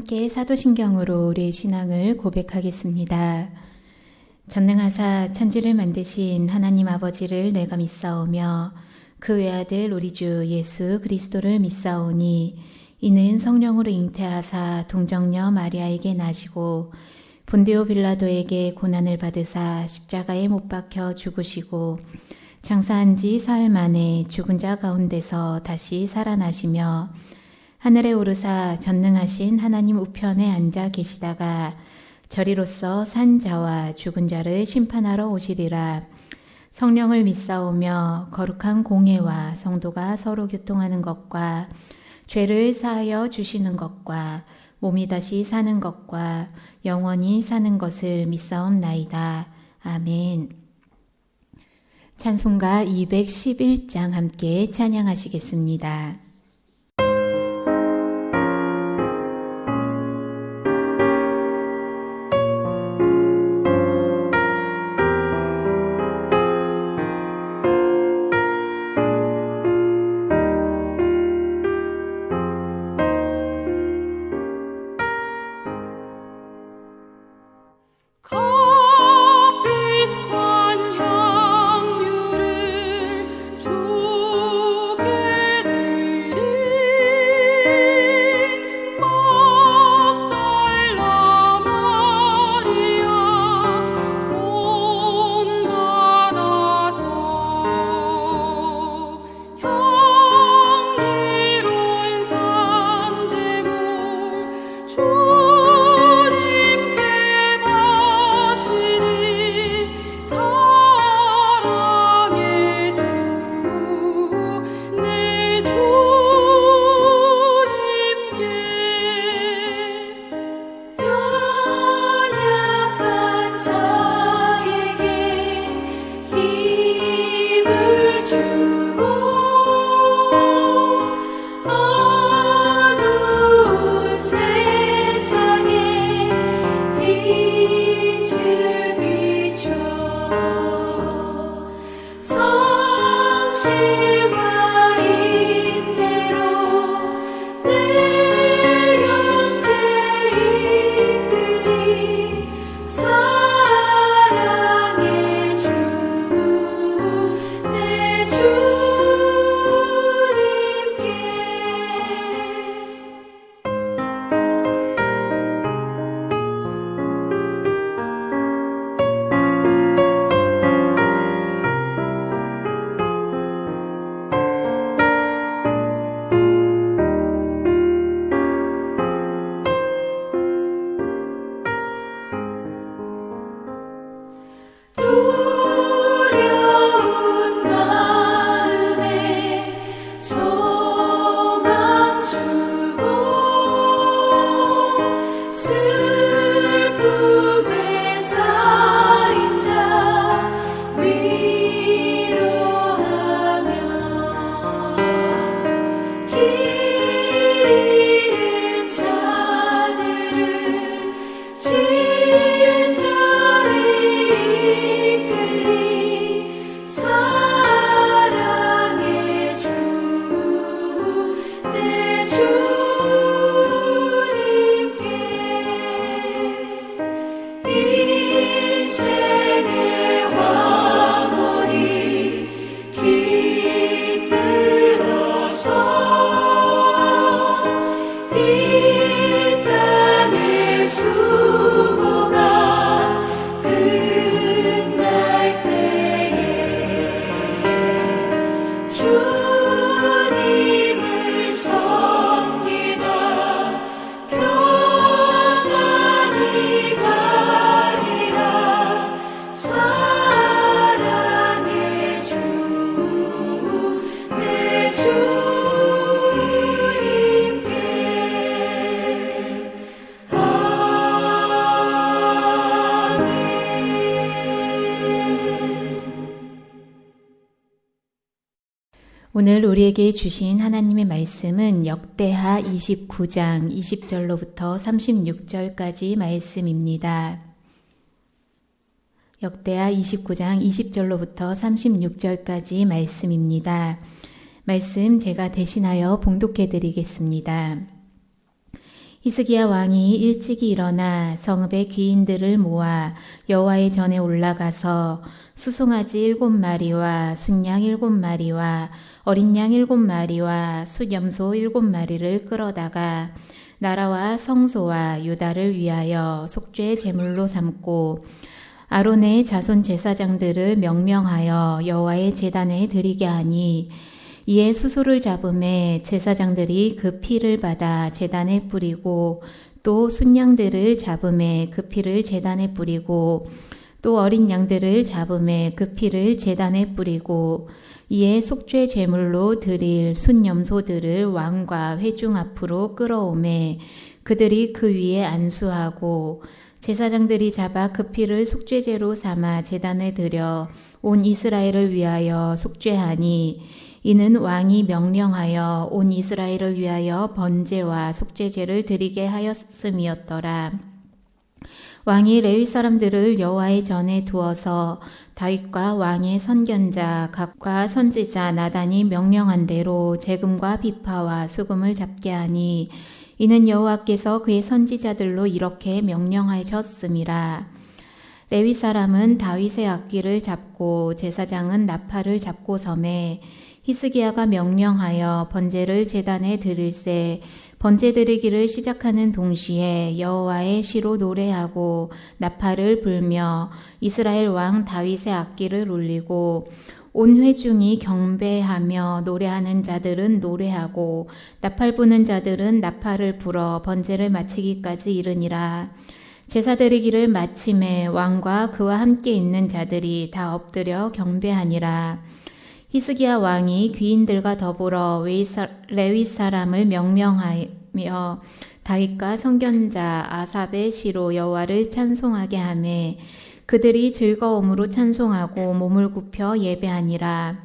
함께 사도신경으로 우리의 신앙을 고백하겠습니다. 전능하사 천지를 만드신 하나님 아버지를 내가 믿사오며 그 외아들 우리 주 예수 그리스도를 믿사오니 이는 성령으로 잉태하사 동정녀 마리아에게 나시고 본디오 빌라도에게 고난을 받으사 십자가에 못 박혀 죽으시고 장사한 지 사흘 만에 죽은 자 가운데서 다시 살아나시며 하늘에 오르사 전능하신 하나님 우편에 앉아 계시다가 저리로서 산 자와 죽은 자를 심판하러 오시리라. 성령을 믿사오며 거룩한 공회와 성도가 서로 교통하는 것과 죄를 사하여 주시는 것과 몸이 다시 사는 것과 영원히 사는 것을 믿사옵나이다. 아멘. 찬송가 211장 함께 찬양하시겠습니다. 오늘 우리에게 주신 하나님의 말씀은 역대하 29장 20절로부터 36절까지 말씀입니다. 역대하 29장 20절로부터 36절까지 말씀입니다. 말씀 제가 대신하여 봉독해 드리겠습니다. 히스기야 왕이 일찍이 일어나 성읍의 귀인들을 모아 여호와의 전에 올라가서 수송아지 7마리와 순양 7마리와 어린 양 7마리와 숫염소 7마리를 끌어다가 나라와 성소와 유다를 위하여 속죄 제물로 삼고 아론의 자손 제사장들을 명명하여 여호와의 제단에 드리게 하니 이에 수소를 잡음에 제사장들이 그 피를 받아 제단에 뿌리고 또 순양들을 잡음에 그 피를 제단에 뿌리고 또 어린 양들을 잡음에 그 피를 제단에 뿌리고 이에 속죄 제물로 드릴 순염소들을 왕과 회중 앞으로 끌어오매 그들이 그 위에 안수하고 제사장들이 잡아 그 피를 속죄제로 삼아 제단에 드려 온 이스라엘을 위하여 속죄하니 이는 왕이 명령하여 온 이스라엘을 위하여 번제와 속죄제를 드리게 하였음이었더라. 왕이 레위 사람들을 여호와의 전에 두어서 다윗과 왕의 선견자 각과 선지자 나단이 명령한 대로 재금과 비파와 수금을 잡게 하니 이는 여호와께서 그의 선지자들로 이렇게 명령하셨음이라. 레위 사람은 다윗의 악기를 잡고 제사장은 나팔을 잡고 섬에 히스기야가 명령하여 번제를 제단에 드릴새 번제 드리기를 시작하는 동시에 여호와의 시로 노래하고 나팔을 불며 이스라엘 왕 다윗의 악기를 울리고 온 회중이 경배하며 노래하는 자들은 노래하고 나팔 부는 자들은 나팔을 불어 번제를 마치기까지 이르니라. 제사 드리기를 마침에 왕과 그와 함께 있는 자들이 다 엎드려 경배하니라. 히스기야 왕이 귀인들과 더불어 레위 사람을 명령하며 다윗과 선견자 아삽의 시로 여호와를 찬송하게 하매 그들이 즐거움으로 찬송하고 몸을 굽혀 예배하니라.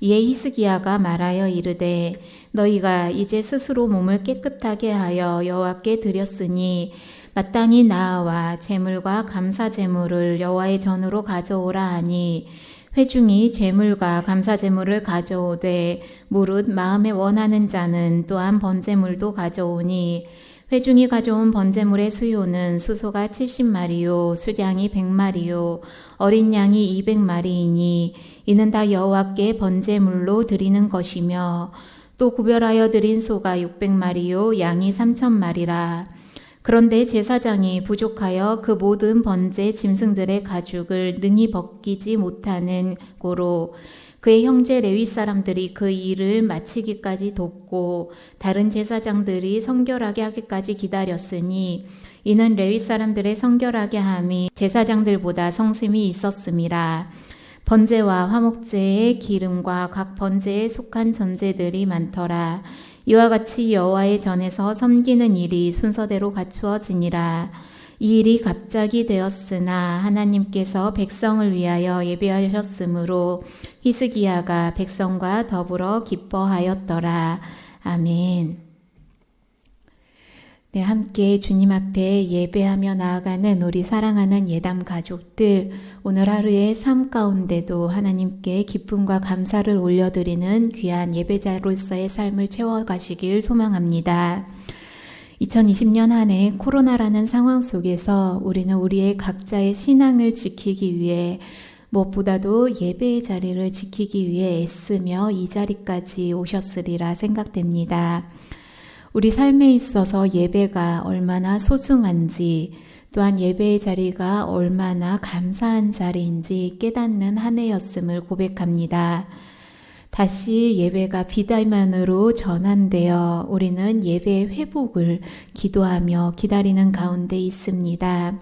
이에 히스기야가 말하여 이르되 너희가 이제 스스로 몸을 깨끗하게 하여 여호와께 드렸으니 마땅히 나아와 제물과 감사 제물을 여호와의 전으로 가져오라 하니 회중이 제물과 감사 제물을 가져오되 무릇 마음에 원하는 자는 또한 번제물도 가져오니 회중이 가져온 번제물의 수요는 수소가 70마리요 숫양이 100마리요 어린 양이 200마리이니 이는 다 여호와께 번제물로 드리는 것이며 또 구별하여 드린 소가 600마리요 양이 3000마리라. 그런데 제사장이 부족하여 그 모든 번제 짐승들의 가죽을 능히 벗기지 못하는 고로 그의 형제 레위 사람들이 그 일을 마치기까지 돕고 다른 제사장들이 성결하게 하기까지 기다렸으니 이는 레위 사람들의 성결하게 함이 제사장들보다 성심이 있었음이라. 번제와 화목제의 기름과 각 번제에 속한 전제들이 많더라. 이와 같이 여호와의 전에서 섬기는 일이 순서대로 갖추어지니라. 이 일이 갑자기 되었으나 하나님께서 백성을 위하여 예비하셨으므로 히스기야가 백성과 더불어 기뻐하였더라. 아멘. 네, 함께 주님 앞에 예배하며 나아가는 우리 사랑하는 예담 가족들, 오늘 하루의 삶 가운데도 하나님께 기쁨과 감사를 올려드리는 귀한 예배자로서의 삶을 채워가시길 소망합니다. 2020년 한 해 코로나라는 상황 속에서 우리는 우리의 각자의 신앙을 지키기 위해 무엇보다도 예배의 자리를 지키기 위해 애쓰며 이 자리까지 오셨으리라 생각됩니다. 우리 삶에 있어서 예배가 얼마나 소중한지 또한 예배의 자리가 얼마나 감사한 자리인지 깨닫는 한 해였음을 고백합니다. 다시 예배가 비대면으로 전환되어 우리는 예배의 회복을 기도하며 기다리는 가운데 있습니다.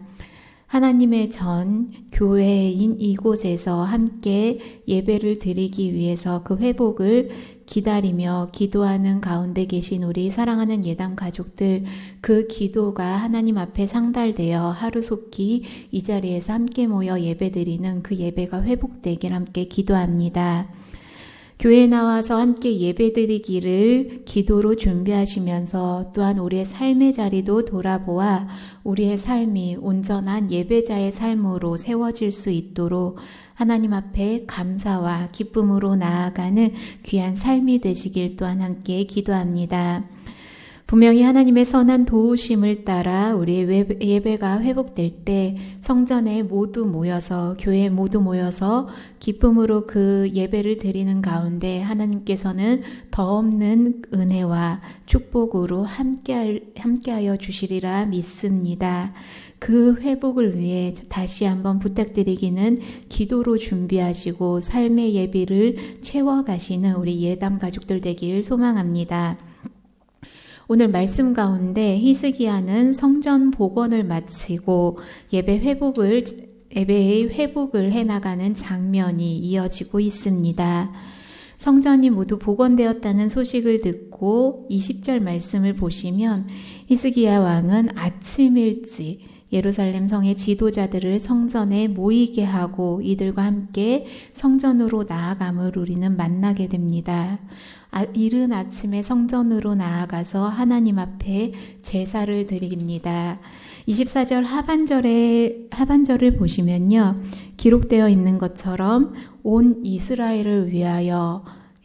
하나님의 전 교회인 이곳에서 함께 예배를 드리기 위해서 그 회복을 기다리며 기도하는 가운데 계신 우리 사랑하는 예담 가족들, 그 기도가 하나님 앞에 상달되어 하루속히 이 자리에서 함께 모여 예배드리는 그 예배가 회복되길 함께 기도합니다. 교회에 나와서 함께 예배드리기를 기도로 준비하시면서 또한 우리의 삶의 자리도 돌아보아 우리의 삶이 온전한 예배자의 삶으로 세워질 수 있도록 하나님 앞에 감사와 기쁨으로 나아가는 귀한 삶이 되시길 또한 함께 기도합니다. 분명히 하나님의 선한 도우심을 따라 우리의 예배가 회복될 때 성전에 모두 모여서, 교회에 모두 모여서 기쁨으로 그 예배를 드리는 가운데 하나님께서는 더 없는 은혜와 축복으로 함께하여 주시리라 믿습니다. 그 회복을 위해 다시 한번 부탁드리기는 기도로 준비하시고 삶의 예비를 채워가시는 우리 예담 가족들 되길 소망합니다. 오늘 말씀 가운데 히스기야는 성전 복원을 마치고 예배의 회복을 해나가는 장면이 이어지고 있습니다. 성전이 모두 복원되었다는 소식을 듣고 20절 말씀을 보시면 히스기야 왕은 아침 일찍 예루살렘 성의 지도자들을 성전에 모이게 하고 이들과 함께 성전으로 나아감을 우리는 만나게 됩니다. 이른 아침에 성전으로 나아가서 하나님 앞에 제사를 드립니다. 24절 하반절을 보시면요. 기록되어 있는 것처럼 온 이스라엘을 위하여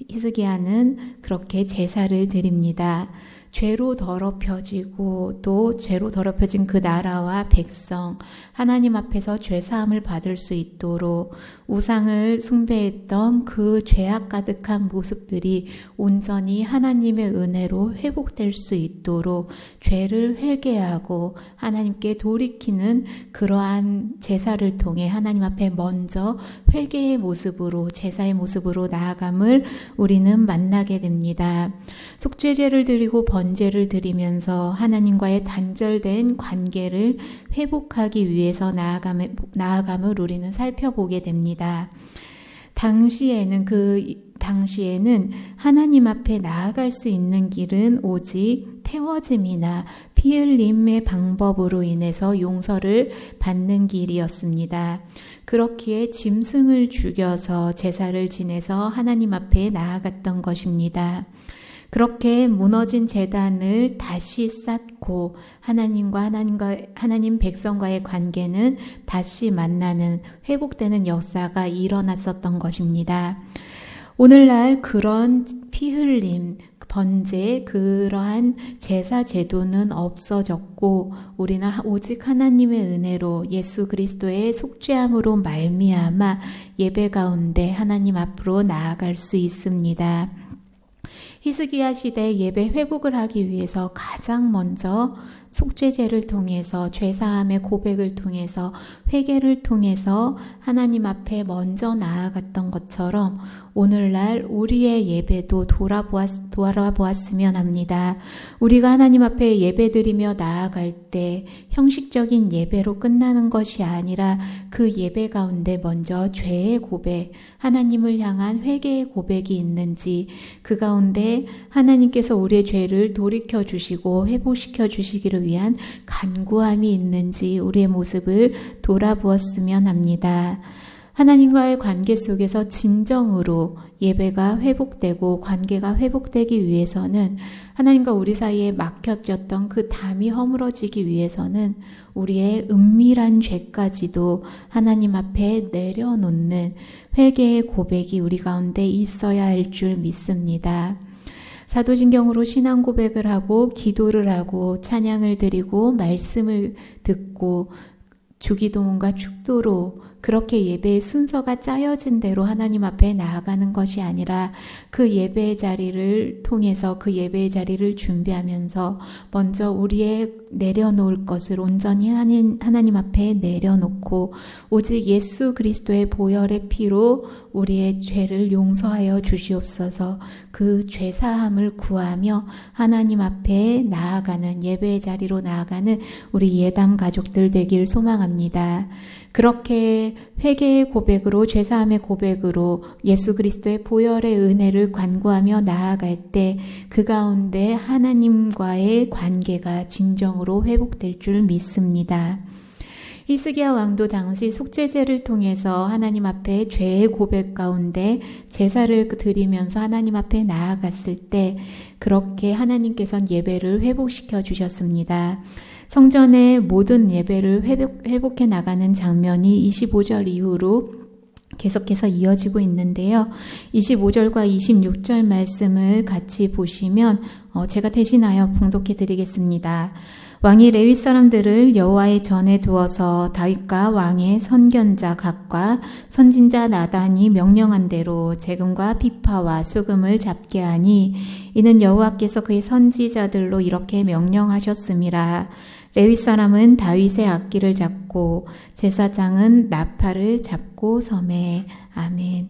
히스기야는 그렇게 제사를 드립니다. 죄로 더럽혀지고 또 죄로 더럽혀진 그 나라와 백성, 하나님 앞에서 죄사함을 받을 수 있도록 우상을 숭배했던 그 죄악 가득한 모습들이 온전히 하나님의 은혜로 회복될 수 있도록 죄를 회개하고 하나님께 돌이키는 그러한 제사를 통해 하나님 앞에 먼저 회개의 모습으로, 제사의 모습으로 나아감을 우리는 만나게 됩니다. 속죄제를 드리고 번제를 드리면서 하나님과의 단절된 관계를 회복하기 위해서 나아감을 우리는 살펴보게 됩니다. 당시에는 하나님 앞에 나아갈 수 있는 길은 오직 태워짐이나 피 흘림의 방법으로 인해서 용서를 받는 길이었습니다. 그렇기에 짐승을 죽여서 제사를 지내서 하나님 앞에 나아갔던 것입니다. 그렇게 무너진 제단을 다시 쌓고 하나님 백성과의 관계는 다시 만나는, 회복되는 역사가 일어났었던 것입니다. 오늘날 그런 피 흘림, 번제, 그러한 제사 제도는 없어졌고 우리는 오직 하나님의 은혜로 예수 그리스도의 속죄함으로 말미암아 예배 가운데 하나님 앞으로 나아갈 수 있습니다. 히스기야 시대 예배 회복을 하기 위해서 가장 먼저 속죄제를 통해서, 죄사함의 고백을 통해서, 회개를 통해서 하나님 앞에 먼저 나아갔던 것처럼 오늘날 우리의 예배도 돌아보았으면 합니다. 우리가 하나님 앞에 예배드리며 나아갈 때 형식적인 예배로 끝나는 것이 아니라 그 예배 가운데 먼저 죄의 고백, 하나님을 향한 회개의 고백이 있는지, 그 가운데 하나님께서 우리의 죄를 돌이켜 주시고 회복시켜 주시기를 위한 간구함이 있는지 우리의 모습을 돌아보았으면 합니다. 하나님과의 관계 속에서 진정으로 예배가 회복되고 관계가 회복되기 위해서는, 하나님과 우리 사이에 막혀졌던 그 담이 허물어지기 위해서는 우리의 은밀한 죄까지도 하나님 앞에 내려놓는 회개의 고백이 우리 가운데 있어야 할 줄 믿습니다. 사도신경으로 신앙 고백을 하고 기도를 하고 찬양을 드리고 말씀을 듣고 주기도문과 축도로 그렇게 예배의 순서가 짜여진 대로 하나님 앞에 나아가는 것이 아니라 그 예배의 자리를 통해서, 그 예배의 자리를 준비하면서 먼저 우리의 내려놓을 것을 온전히 하나님 앞에 내려놓고 오직 예수 그리스도의 보혈의 피로 우리의 죄를 용서하여 주시옵소서, 그 죄사함을 구하며 하나님 앞에 나아가는, 예배의 자리로 나아가는 우리 예담 가족들 되길 소망합니다. 그렇게 회개의 고백으로, 죄사함의 고백으로 예수 그리스도의 보혈의 은혜를 간구하며 나아갈 때 그 가운데 하나님과의 관계가 진정으로 회복될 줄 믿습니다. 히스기야 왕도 당시 속죄제를 통해서 하나님 앞에 죄의 고백 가운데 제사를 드리면서 하나님 앞에 나아갔을 때 그렇게 하나님께서는 예배를 회복시켜 주셨습니다. 성전의 모든 예배를 회복해 나가는 장면이 25절 이후로 계속해서 이어지고 있는데요. 25절과 26절 말씀을 같이 보시면 제가 대신하여 봉독해 드리겠습니다. 왕이 레위 사람들을 여호와의 전에 두어서 다윗과 왕의 선견자 각과 선진자 나단이 명령한 대로 재금과 비파와 수금을 잡게 하니 이는 여호와께서 그의 선지자들로 이렇게 명령하셨음이라. 레위 사람은 다윗의 악기를 잡고 제사장은 나팔을 잡고 섬에. 아멘.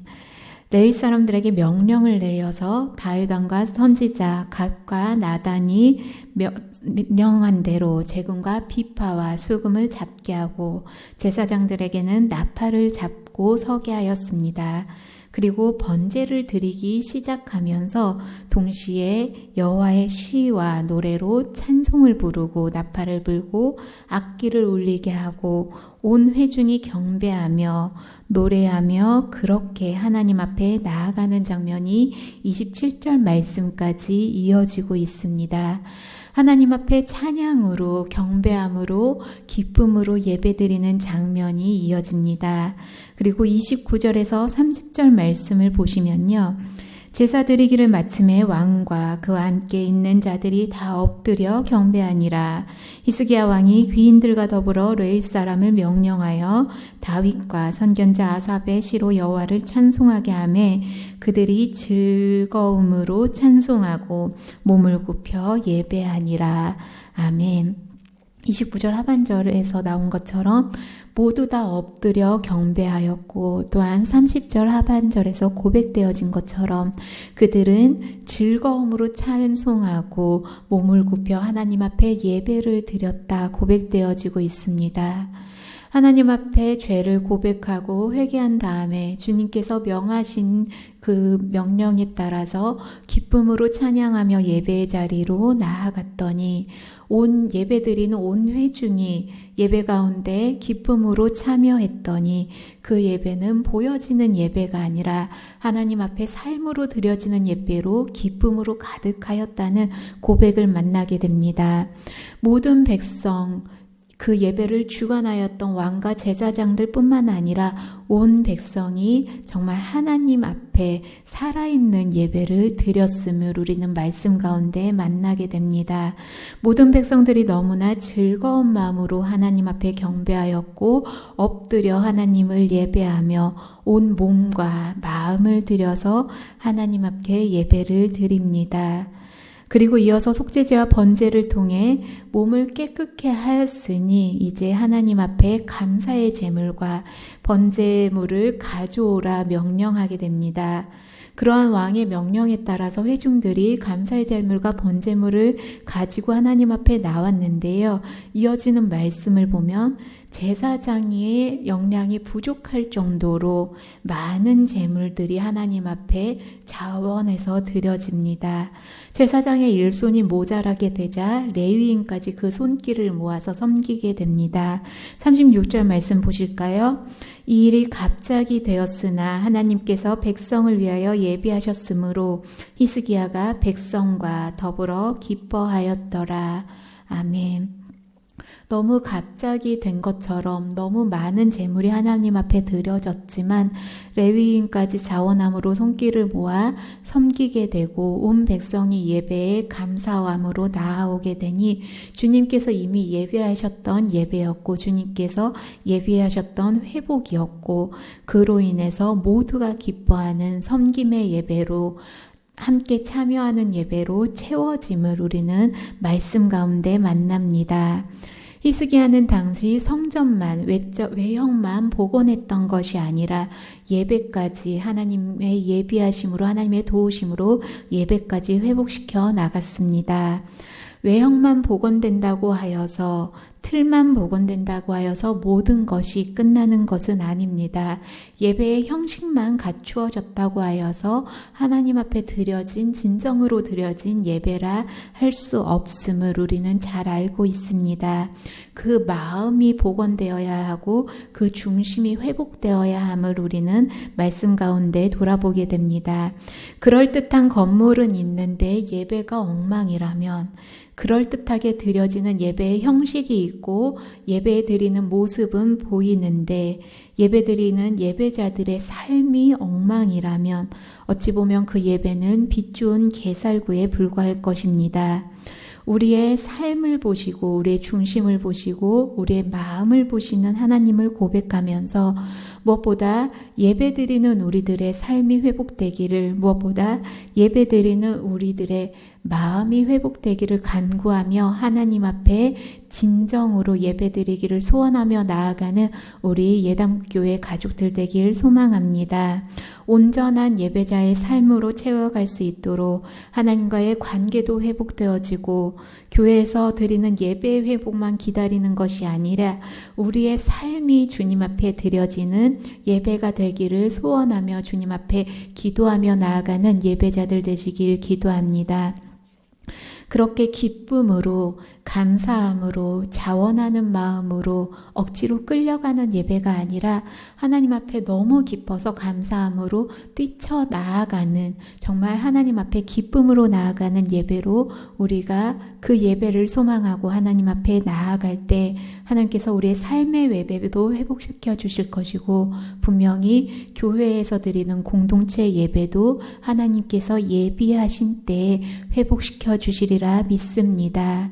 레위 사람들에게 명령을 내려서 다윗 왕과 선지자 gad과 나단이 명령한 대로 재금과 비파와 수금을 잡게 하고 제사장들에게는 나팔을 잡고 서게 하였습니다. 그리고 번제를 드리기 시작하면서 동시에 여호와의 시와 노래로 찬송을 부르고 나팔을 불고 악기를 울리게 하고 온 회중이 경배하며 노래하며 그렇게 하나님 앞에 나아가는 장면이 27절 말씀까지 이어지고 있습니다. 하나님 앞에 찬양으로 경배함으로 기쁨으로 예배드리는 장면이 이어집니다. 그리고 29절에서 30절 말씀을 보시면요. 제사 드리기를 마침에 왕과 그와 함께 있는 자들이 다 엎드려 경배하니라. 히스기야 왕이 귀인들과 더불어 레위 사람을 명령하여 다윗과 선견자 아삽의 시로 여호와를 찬송하게 하매 그들이 즐거움으로 찬송하고 몸을 굽혀 예배하니라. 아멘. 29절 하반절에서 나온 것처럼 모두 다 엎드려 경배하였고 또한 30절 하반절에서 고백되어진 것처럼 그들은 즐거움으로 찬송하고 몸을 굽혀 하나님 앞에 예배를 드렸다 고백되어지고 있습니다. 하나님 앞에 죄를 고백하고 회개한 다음에 주님께서 명하신 그 명령에 따라서 기쁨으로 찬양하며 예배의 자리로 나아갔더니 온 예배드리는 온 회중이 예배 가운데 기쁨으로 참여했더니 그 예배는 보여지는 예배가 아니라 하나님 앞에 삶으로 드려지는 예배로 기쁨으로 가득하였다는 고백을 만나게 됩니다. 모든 백성 그 예배를 주관하였던 왕과 제사장들 뿐만 아니라 온 백성이 정말 하나님 앞에 살아있는 예배를 드렸음을 우리는 말씀 가운데 만나게 됩니다. 모든 백성들이 너무나 즐거운 마음으로 하나님 앞에 경배하였고 엎드려 하나님을 예배하며 온 몸과 마음을 들여서 하나님 앞에 예배를 드립니다. 그리고 이어서 속죄제와 번제를 통해 몸을 깨끗게 하였으니 이제 하나님 앞에 감사의 제물과 번제물을 가져오라 명령하게 됩니다. 그러한 왕의 명령에 따라서 회중들이 감사의 제물과 번제물을 가지고 하나님 앞에 나왔는데요. 이어지는 말씀을 보면 제사장의 역량이 부족할 정도로 많은 제물들이 하나님 앞에 자원해서 드려집니다. 제사장의 일손이 모자라게 되자 레위인까지 그 손길을 모아서 섬기게 됩니다. 36절 말씀 보실까요? 이 일이 갑자기 되었으나 하나님께서 백성을 위하여 예비하셨으므로 히스기야가 백성과 더불어 기뻐하였더라. 아멘. 너무 갑자기 된 것처럼 너무 많은 제물이 하나님 앞에 드려졌지만 레위인까지 자원함으로 손길을 모아 섬기게 되고 온 백성이 예배에 감사함으로 나아오게 되니 주님께서 이미 예배하셨던 예배였고 주님께서 예배하셨던 회복이었고 그로 인해서 모두가 기뻐하는 섬김의 예배로 함께 참여하는 예배로 채워짐을 우리는 말씀 가운데 만납니다. 히스기야는 당시 성전만 외형만 복원했던 것이 아니라 예배까지 하나님의 예비하심으로 하나님의 도우심으로 예배까지 회복시켜 나갔습니다. 외형만 복원된다고 하여서 틀만 복원된다고 하여서 모든 것이 끝나는 것은 아닙니다. 예배의 형식만 갖추어졌다고 하여서 하나님 앞에 드려진 진정으로 드려진 예배라 할 수 없음을 우리는 잘 알고 있습니다. 그 마음이 복원되어야 하고 그 중심이 회복되어야 함을 우리는 말씀 가운데 돌아보게 됩니다. 그럴듯한 건물은 있는데 예배가 엉망이라면 그럴듯하게 드려지는 예배의 형식이 있고 예배 드리는 모습은 보이는데 예배 드리는 예배자들의 삶이 엉망이라면 어찌 보면 그 예배는 빛 좋은 게살구에 불과할 것입니다. 우리의 삶을 보시고 우리의 중심을 보시고 우리의 마음을 보시는 하나님을 고백하면서 무엇보다 예배드리는 우리들의 삶이 회복되기를, 무엇보다 예배드리는 우리들의 마음이 회복되기를 간구하며 하나님 앞에 진정으로 예배드리기를 소원하며 나아가는 우리 예담교회 가족들 되길 소망합니다. 온전한 예배자의 삶으로 채워갈 수 있도록 하나님과의 관계도 회복되어지고 교회에서 드리는 예배의 회복만 기다리는 것이 아니라 우리의 삶이 주님 앞에 드려지는 예배가 되기를 소원하며 주님 앞에 기도하며 나아가는 예배자들 되시길 기도합니다. 그렇게 기쁨으로, 감사함으로, 자원하는 마음으로 억지로 끌려가는 예배가 아니라 하나님 앞에 너무 기뻐서 감사함으로 뛰쳐나아가는, 정말 하나님 앞에 기쁨으로 나아가는 예배로 우리가 그 예배를 소망하고 하나님 앞에 나아갈 때 하나님께서 우리의 삶의 예배도 회복시켜 주실 것이고, 분명히 교회에서 드리는 공동체 예배도 하나님께서 예비하신 때에 회복시켜 주시리라 믿습니다.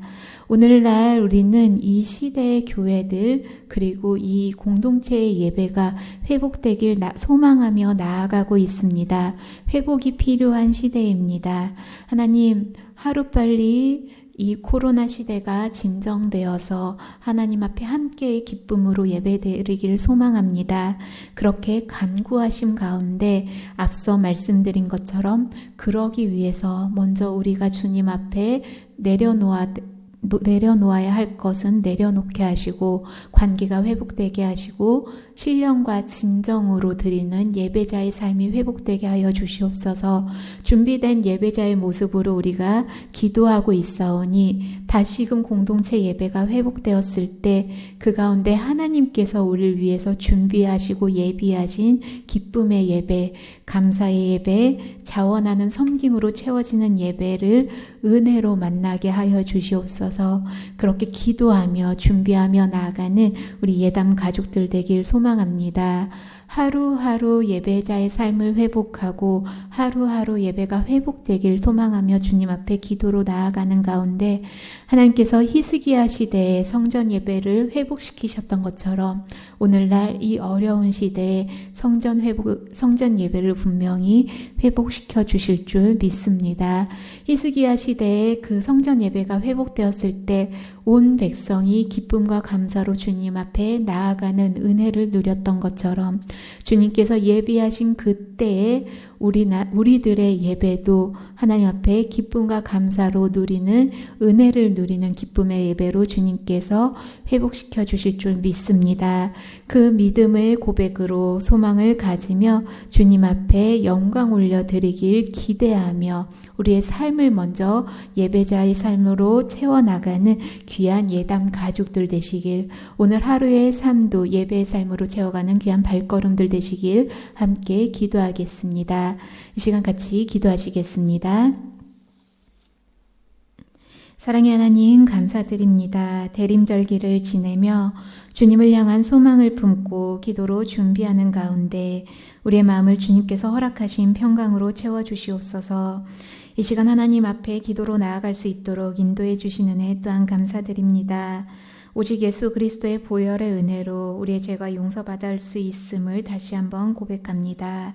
오늘날 우리는 이 시대의 교회들 그리고 이 공동체의 예배가 회복되길 소망하며 나아가고 있습니다. 회복이 필요한 시대입니다. 하나님, 하루빨리 이 코로나 시대가 진정되어서 하나님 앞에 함께 기쁨으로 예배드리기를 소망합니다. 그렇게 간구하심 가운데 앞서 말씀드린 것처럼 그러기 위해서 먼저 우리가 주님 앞에 내려놓아야 할 것은 내려놓게 하시고 관계가 회복되게 하시고 신령과 진정으로 드리는 예배자의 삶이 회복되게 하여 주시옵소서. 준비된 예배자의 모습으로 우리가 기도하고 있사오니 다시금 공동체 예배가 회복되었을 때 그 가운데 하나님께서 우리를 위해서 준비하시고 예비하신 기쁨의 예배, 감사의 예배, 자원하는 섬김으로 채워지는 예배를 은혜로 만나게 하여 주시옵소서. 그렇게 기도하며 준비하며 나아가는 우리 예담 가족들 되길 소망합니다. 하루하루 예배자의 삶을 회복하고 하루하루 예배가 회복되길 소망하며 주님 앞에 기도로 나아가는 가운데 하나님께서 히스기야 시대에 성전 예배를 회복시키셨던 것처럼 오늘날 이 어려운 시대에 성전 예배를 분명히 회복시켜 주실 줄 믿습니다. 히스기야 시대에 그 성전 예배가 회복되었을 때 온 백성이 기쁨과 감사로 주님 앞에 나아가는 은혜를 누렸던 것처럼 주님께서 예비하신 그때에 우리들의 예배도 하나님 앞에 기쁨과 감사로 누리는 은혜를 누리는 기쁨의 예배로 주님께서 회복시켜 주실 줄 믿습니다. 그 믿음의 고백으로 소망을 가지며 주님 앞에 영광 올려드리길 기대하며 우리의 삶을 먼저 예배자의 삶으로 채워나가는 귀한 예담 가족들 되시길, 오늘 하루의 삶도 예배의 삶으로 채워가는 귀한 발걸음들 되시길 함께 기도하겠습니다. 이 시간 같이 기도하시겠습니다. 사랑의 하나님, 감사드립니다. 대림절기를 지내며 주님을 향한 소망을 품고 기도로 준비하는 가운데 우리의 마음을 주님께서 허락하신 평강으로 채워주시옵소서. 이 시간 하나님 앞에 기도로 나아갈 수 있도록 인도해 주신 은혜 또한 감사드립니다. 오직 예수 그리스도의 보혈의 은혜로 우리의 죄가 용서받을 수 있음을 다시 한번 고백합니다.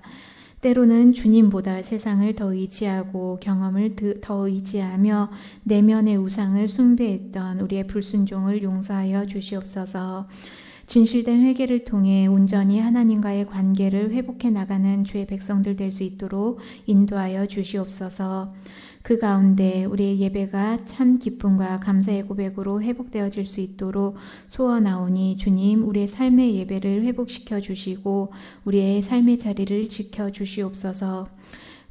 때로는 주님보다 세상을 더 의지하고 경험을 더 의지하며 내면의 우상을 숭배했던 우리의 불순종을 용서하여 주시옵소서. 진실된 회개를 통해 온전히 하나님과의 관계를 회복해 나가는 주의 백성들 될 수 있도록 인도하여 주시옵소서. 그 가운데 우리의 예배가 참 기쁨과 감사의 고백으로 회복되어질 수 있도록 소원하오니 주님, 우리의 삶의 예배를 회복시켜 주시고 우리의 삶의 자리를 지켜 주시옵소서.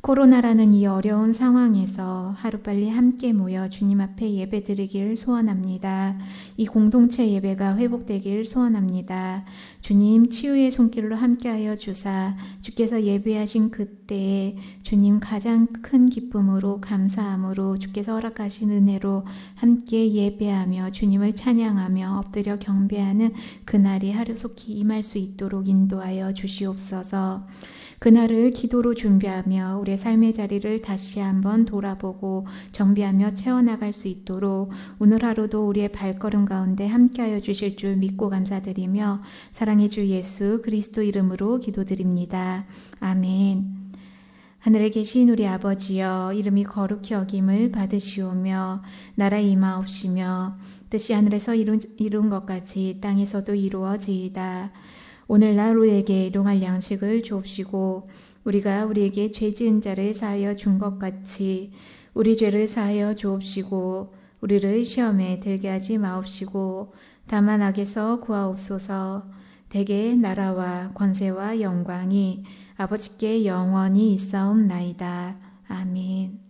코로나라는 이 어려운 상황에서 하루빨리 함께 모여 주님 앞에 예배드리길 소원합니다. 이 공동체 예배가 회복되길 소원합니다. 주님 치유의 손길로 함께하여 주사 주께서 예배하신 그때에 주님 가장 큰 기쁨으로 감사함으로 주께서 허락하신 은혜로 함께 예배하며 주님을 찬양하며 엎드려 경배하는 그날이 하루속히 임할 수 있도록 인도하여 주시옵소서. 그날을 기도로 준비하며 우리의 삶의 자리를 다시 한번 돌아보고 정비하며 채워나갈 수 있도록 오늘 하루도 우리의 발걸음 가운데 함께하여 주실 줄 믿고 감사드리며 사랑의 주 예수 그리스도 이름으로 기도드립니다. 아멘. 하늘에 계신 우리 아버지여, 이름이 거룩히 여김을 받으시오며 나라 임하옵시며 뜻이 하늘에서 이룬 것 같이 땅에서도 이루어지이다. 오늘날 우리에게 일용할 양식을 주옵시고 우리가 우리에게 죄 지은 자를 사하여 준 것 같이 우리 죄를 사하여 주옵시고 우리를 시험에 들게 하지 마옵시고 다만 악에서 구하옵소서. 대개 나라와 권세와 영광이 아버지께 영원히 있사옵나이다. 아멘.